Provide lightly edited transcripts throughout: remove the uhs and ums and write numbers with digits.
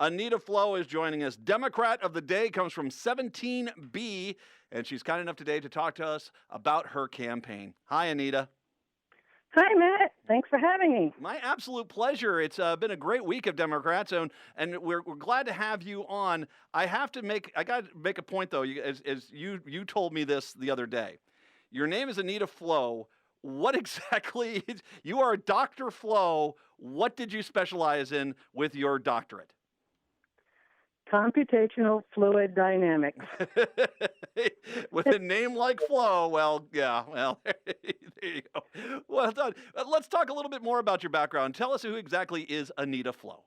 Anita Flowe is joining us. Democrat of the Day comes from 17B, and she's kind enough today to talk to us about her campaign. Hi, Anita. Hi, Matt. Thanks for having me. My absolute pleasure. It's been a great week of Democrats, and we're glad to have you on. I got to make a point though. As you told me this the other day. Your name is Anita Flowe. What exactly you are, Dr. Flowe? What did you specialize in with your doctorate? Computational fluid dynamics. With a name like Flowe, well, yeah, well, there you go. Well done. Let's talk a little bit more about your background. Tell us who exactly is Anita Flowe.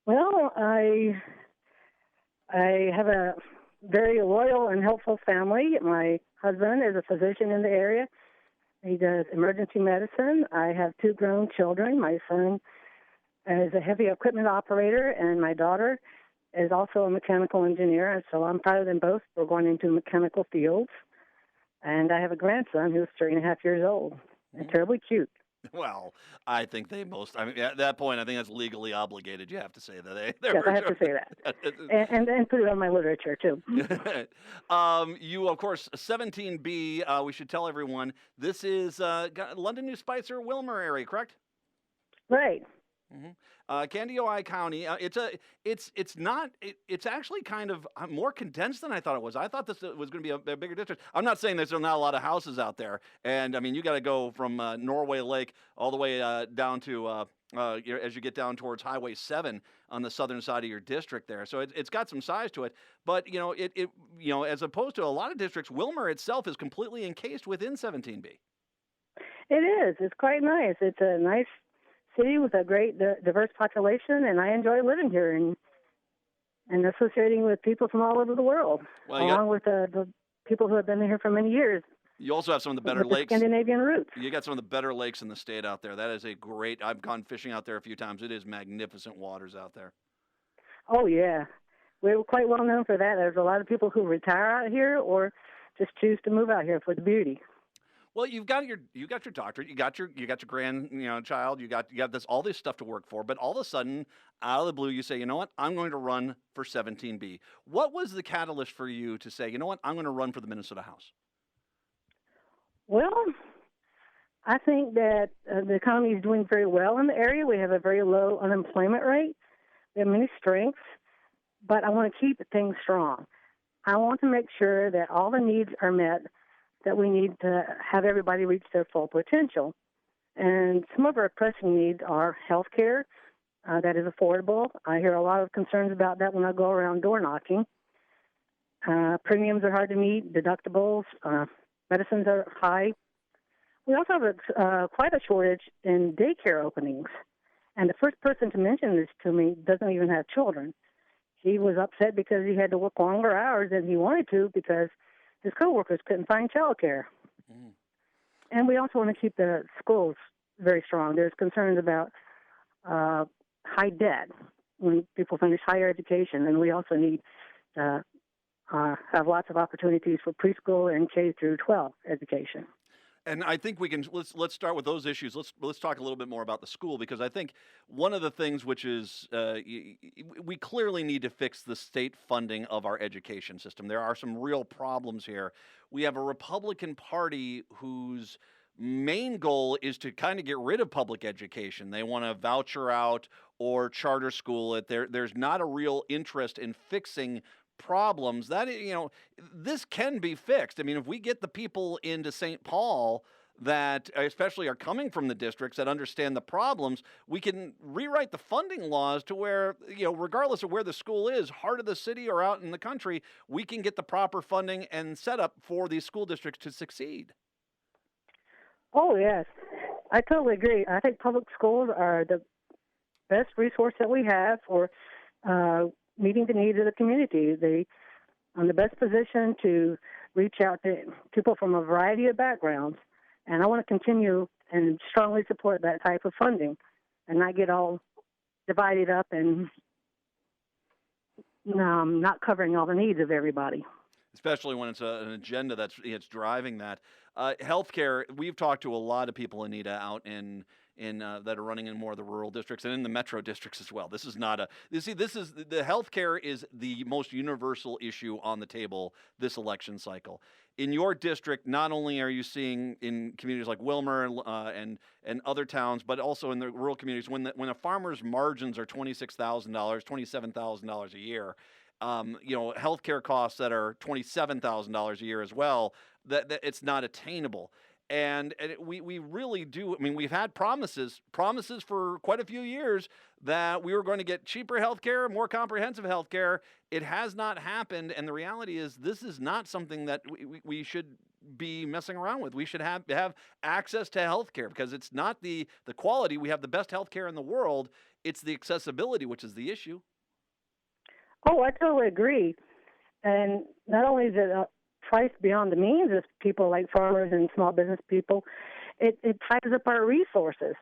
Well, I have a very loyal and helpful family. My husband is a physician in the area. He does emergency medicine. I have 2 grown children. My son is a heavy equipment operator, and my daughter is also a mechanical engineer, and so I'm proud of them both. We're going into mechanical fields. And I have a grandson who's 3.5 years old and terribly cute. Well, I think at that point, I think that's legally obligated. You have to say that. Yes, I have to say that. and put it on my literature, too. You, of course, 17B, we should tell everyone, this is London, New Spicer, Wilmer area, correct? Right. Mm-hmm. Candioi County. It's actually kind of more condensed than I thought it was. I thought this was going to be a bigger district. I'm not saying there's not a lot of houses out there, and I mean you got to go from Norway Lake all the way down to as you get down towards Highway 7 on the southern side of your district there. So it's got some size to it, but as opposed to a lot of districts, Wilmer itself is completely encased within 17B. It is. It's quite nice. It's a nice city with a great diverse population, and I enjoy living here and associating with people from all over the world, along with the people who have been here for many years. You also have some of the better lakes. Scandinavian roots. You got some of the better lakes in the state out there. That is I've gone fishing out there a few times. It is magnificent waters out there. Oh, yeah. We're quite well known for that. There's a lot of people who retire out here or just choose to move out here for the beauty. Well, you got your doctorate, you got your grandchild, you got all this stuff to work for, but all of a sudden, out of the blue, you say, you know what, I'm going to run for 17B. What was the catalyst for you to say, you know what, I'm going to run for the Minnesota House? Well, I think that the economy is doing very well in the area. We have a very low unemployment rate. We have many strengths, but I want to keep things strong. I want to make sure that all the needs are met that we need to have everybody reach their full potential. And some of our pressing needs are health care that is affordable. I hear a lot of concerns about that when I go around door knocking. Premiums are hard to meet, deductibles, medicines are high. We also have quite a shortage in daycare openings. And the first person to mention this to me doesn't even have children. He was upset because he had to work longer hours than he wanted to because his coworkers couldn't find childcare. Mm. And we also want to keep the schools very strong. There's concerns about high debt when people finish higher education, and we also need to have lots of opportunities for preschool and K through 12 education. And I think we can let's start with those issues. Let's talk a little bit more about the school, because I think one of the things which is we clearly need to fix the state funding of our education system. There are some real problems here. We have a Republican Party whose main goal is to kind of get rid of public education. They want to voucher out or charter school it. There's not a real interest in fixing problems that this can be fixed. I mean, if we get the people into St. Paul that especially are coming from the districts that understand the problems, we can rewrite the funding laws to where, regardless of where the school is, heart of the city or out in the country, we can get the proper funding and setup for these school districts to succeed. Oh, yes. I totally agree. I think public schools are the best resource that we have for meeting the needs of the community. They are in the best position to reach out to people from a variety of backgrounds. And I want to continue and strongly support that type of funding and not get all divided up and not covering all the needs of everybody. Especially when it's an agenda that's driving that. Healthcare, we've talked to a lot of people, Anita, out in in that are running in more of the rural districts and in the metro districts as well. This is not a you see this is the healthcare is the most universal issue on the table this election cycle. In your district, not only are you seeing in communities like Wilmer and other towns, but also in the rural communities, when a farmer's margins are $26,000, $27,000 a year, healthcare costs that are $27,000 a year as well, that it's not attainable. We really do. I mean, we've had promises for quite a few years that we were going to get cheaper healthcare, more comprehensive healthcare. It has not happened, and the reality is this is not something that we should be messing around with. We should have access to healthcare because it's not the quality. We have the best healthcare in the world. It's the accessibility, which is the issue. Oh, I totally agree. And not only is it priced beyond the means of people like farmers and small business people, it ties up our resources.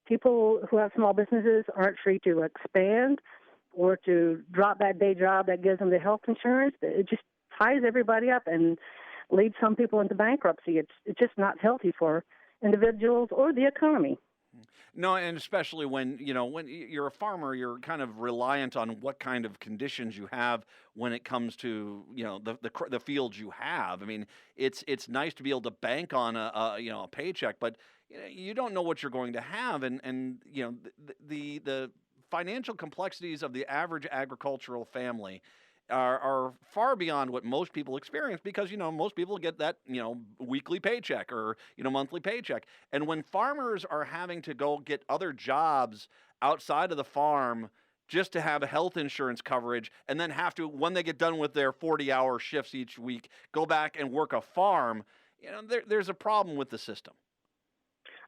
People who have small businesses aren't free to expand or to drop that day job that gives them the health insurance. It just ties everybody up and leads some people into bankruptcy. It's just not healthy for individuals or the economy. No, and especially when you're a farmer, you're kind of reliant on what kind of conditions you have when it comes to the fields you have. I mean, it's nice to be able to bank on a paycheck, but you don't know what you're going to have, and the financial complexities of the average agricultural family are far beyond what most people experience because most people get that weekly paycheck or monthly paycheck, and when farmers are having to go get other jobs outside of the farm just to have a health insurance coverage and then have to, when they get done with their 40-hour shifts each week, go back and work a farm, there's a problem with the system.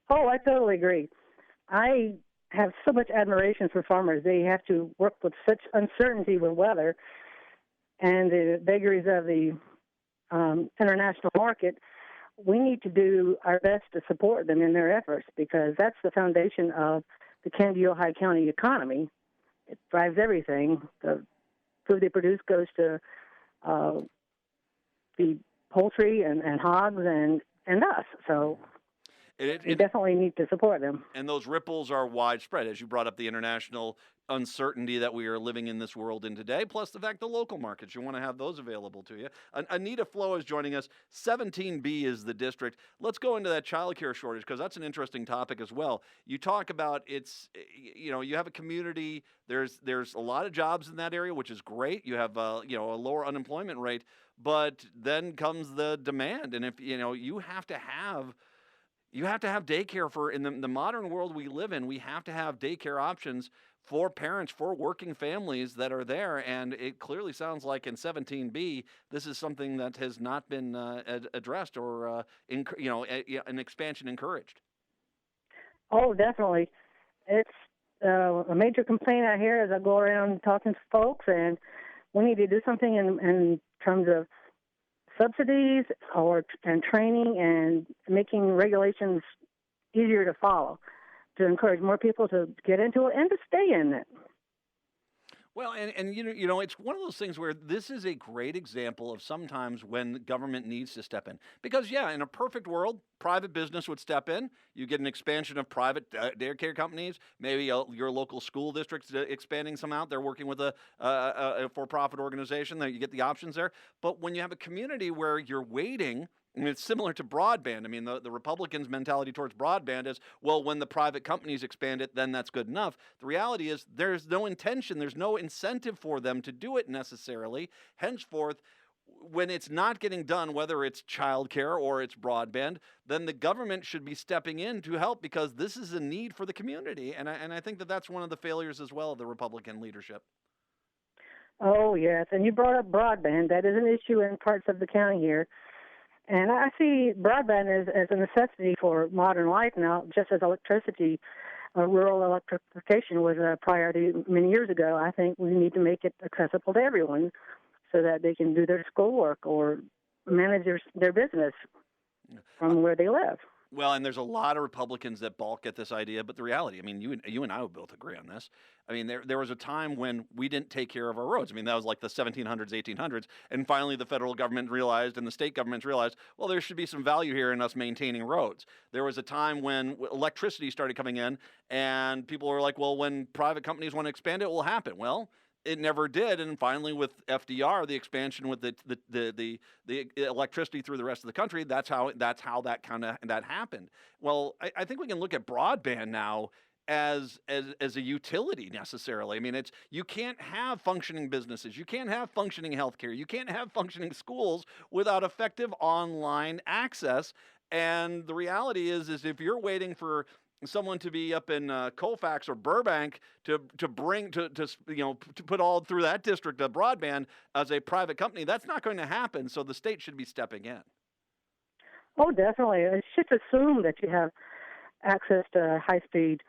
Oh, I totally agree. I have so much admiration for farmers. They have to work with such uncertainty with weather and the vagaries of the international market. We need to do our best to support them in their efforts because that's the foundation of the Canby-Ojai County economy. It drives everything. The food they produce goes to feed poultry and hogs and us. So we definitely need to support them. And those ripples are widespread, as you brought up the international uncertainty that we are living in this world in today, plus the fact the local markets, you want to have those available to you. Anita Flowe is joining us. 17B is the district. Let's go into that child care shortage because that's an interesting topic as well. You talk about you have a community, there's a lot of jobs in that area, which is great. You have a lower unemployment rate, but then comes the demand. And if you have to have daycare for in the modern world we live in. We have to have daycare options for parents, for working families that are there. And it clearly sounds like in 17B, this is something that has not been addressed or, an expansion encouraged. Oh, definitely. It's a major complaint I hear as I go around talking to folks, and we need to do something in terms of subsidies and training and making regulations easier to follow to encourage more people to get into it and to stay in it. Well, and it's one of those things where this is a great example of sometimes when government needs to step in. Because, in a perfect world, private business would step in. You get an expansion of private daycare companies. Maybe your local school district's expanding some out. They're working with a for-profit organization. That you get the options there. But when you have a community where you're waiting, and it's similar to broadband. I mean, the Republicans' mentality towards broadband is, well, when the private companies expand it, then that's good enough. The reality is there's no intention, there's no incentive for them to do it necessarily. Henceforth, when it's not getting done, whether it's childcare or it's broadband, then the government should be stepping in to help because this is a need for the community. And I think that's one of the failures as well of the Republican leadership. Oh, yes. And you brought up broadband. That is an issue in parts of the county here. And I see broadband as a necessity for modern life now, just as electricity, rural electrification was a priority many years ago. I think we need to make it accessible to everyone so that they can do their schoolwork or manage their business from where they live. Well, and there's a lot of Republicans that balk at this idea, but the reality, I mean, you and I would both agree on this. I mean, there was a time when we didn't take care of our roads. I mean, that was like the 1700s, 1800s, and finally the federal government realized and the state governments realized, well, there should be some value here in us maintaining roads. There was a time when electricity started coming in, and people were like, well, when private companies want to expand, it will happen. Well, it never did, and finally, with FDR, the expansion with the electricity through the rest of the country, that's how that happened. Well, I think we can look at broadband now as a utility necessarily. I mean, it's you can't have functioning businesses, you can't have functioning healthcare, you can't have functioning schools without effective online access. And the reality is if you're waiting for someone to be up in Colfax or Burbank to bring to put all through that district of broadband as a private company, that's not going to happen. So the state should be stepping in. Oh, definitely. It's just assume that you have access to high-speed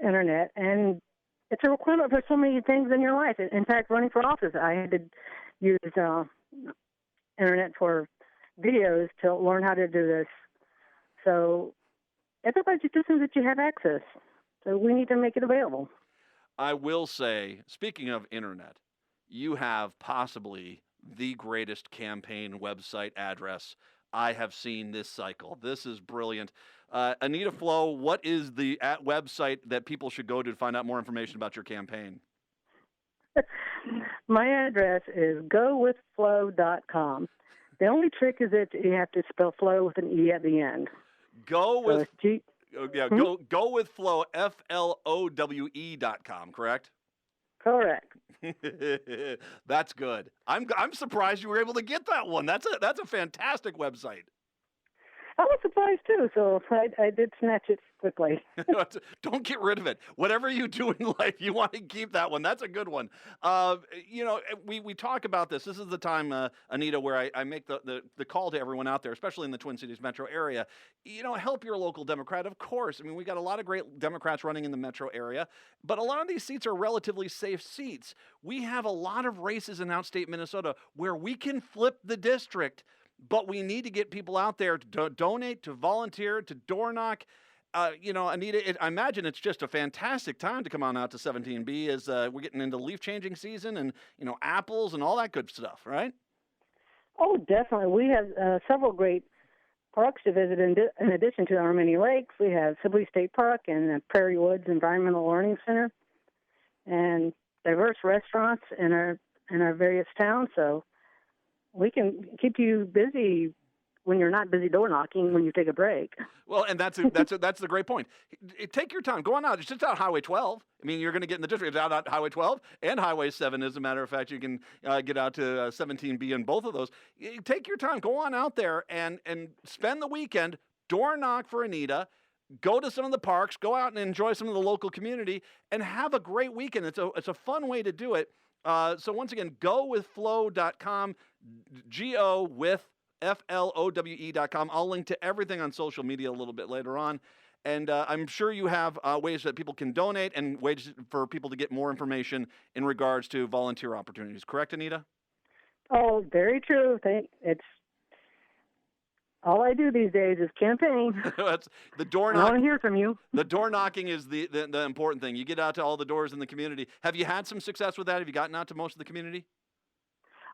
internet, and it's a requirement for so many things in your life. In fact, running for office, I had to use internet for videos to learn how to do this. So everybody just assumes that you have access. So we need to make it available. I will say, speaking of internet, you have possibly the greatest campaign website address I have seen this cycle. This is brilliant. Anita Flowe, what is the website that people should go to find out more information about your campaign? My address is gowithflowe.com. The only trick is that you have to spell Flowe with an E at the end. Go with go with Flowe, FLOWE.com, correct? Correct. That's good. I'm surprised you were able to get that one. That's a fantastic website. I was surprised too, so I did snatch it quickly. Don't get rid of it. Whatever you do in life, you want to keep that one. That's a good one. We talk about this. This is the time, Anita, where I make the call to everyone out there, especially in the Twin Cities metro area. Help your local Democrat, of course. I mean, we got a lot of great Democrats running in the metro area, but a lot of these seats are relatively safe seats. We have a lot of races in outstate Minnesota where we can flip the district, but we need to get people out there to donate, to volunteer, to door knock. Anita, I imagine it's just a fantastic time to come on out to 17B as we're getting into leaf changing season and, apples and all that good stuff, right? Oh, definitely. We have several great parks to visit in addition to our many lakes. We have Sibley State Park and the Prairie Woods Environmental Learning Center and diverse restaurants in our various towns. So we can keep you busy when you're not busy door knocking when you take a break. Well, and that's the great point. Take your time. Go on out. It's just out Highway 12. I mean, you're going to get in the district. It's out Highway 12 and Highway 7. As a matter of fact, you can get out to 17B in both of those. Take your time. Go on out there and spend the weekend. Door knock for Anita. Go to some of the parks. Go out and enjoy some of the local community and have a great weekend. It's a fun way to do it. So once again, gowithflowe.com, GOWITHFLOWE.com. I'll link to everything on social media a little bit later on. And I'm sure you have ways that people can donate and ways for people to get more information in regards to volunteer opportunities. Correct, Anita? Oh, very true. It's all I do these days is campaign. That's the door knocking. I want to hear from you. The door knocking is the important thing. You get out to all the doors in the community. Have you had some success with that? Have you gotten out to most of the community?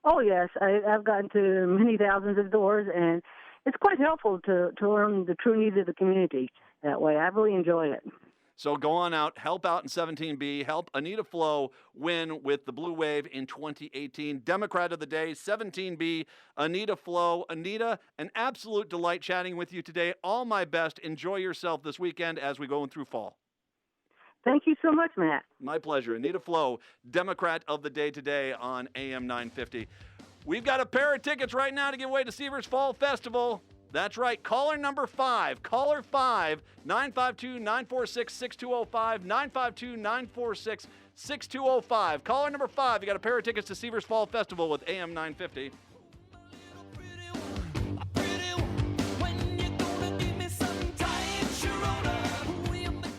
Oh, yes. I've gotten to many thousands of doors, and it's quite helpful to learn the true needs of the community that way. I really enjoy it. So go on out, help out in 17B, help Anita Flowe win with the Blue Wave in 2018. Democrat of the Day, 17B, Anita Flowe. Anita, an absolute delight chatting with you today. All my best. Enjoy yourself this weekend as we go through fall. Thank you so much, Matt. My pleasure. Anita Flowe, Democrat of the Day today on AM 950. We've got a pair of tickets right now to give away to Seavers Fall Festival. That's right. Caller number 5. Caller 5, 952-946-6205, 952-946-6205. Caller number 5, you got a pair of tickets to Seavers Fall Festival with AM 950.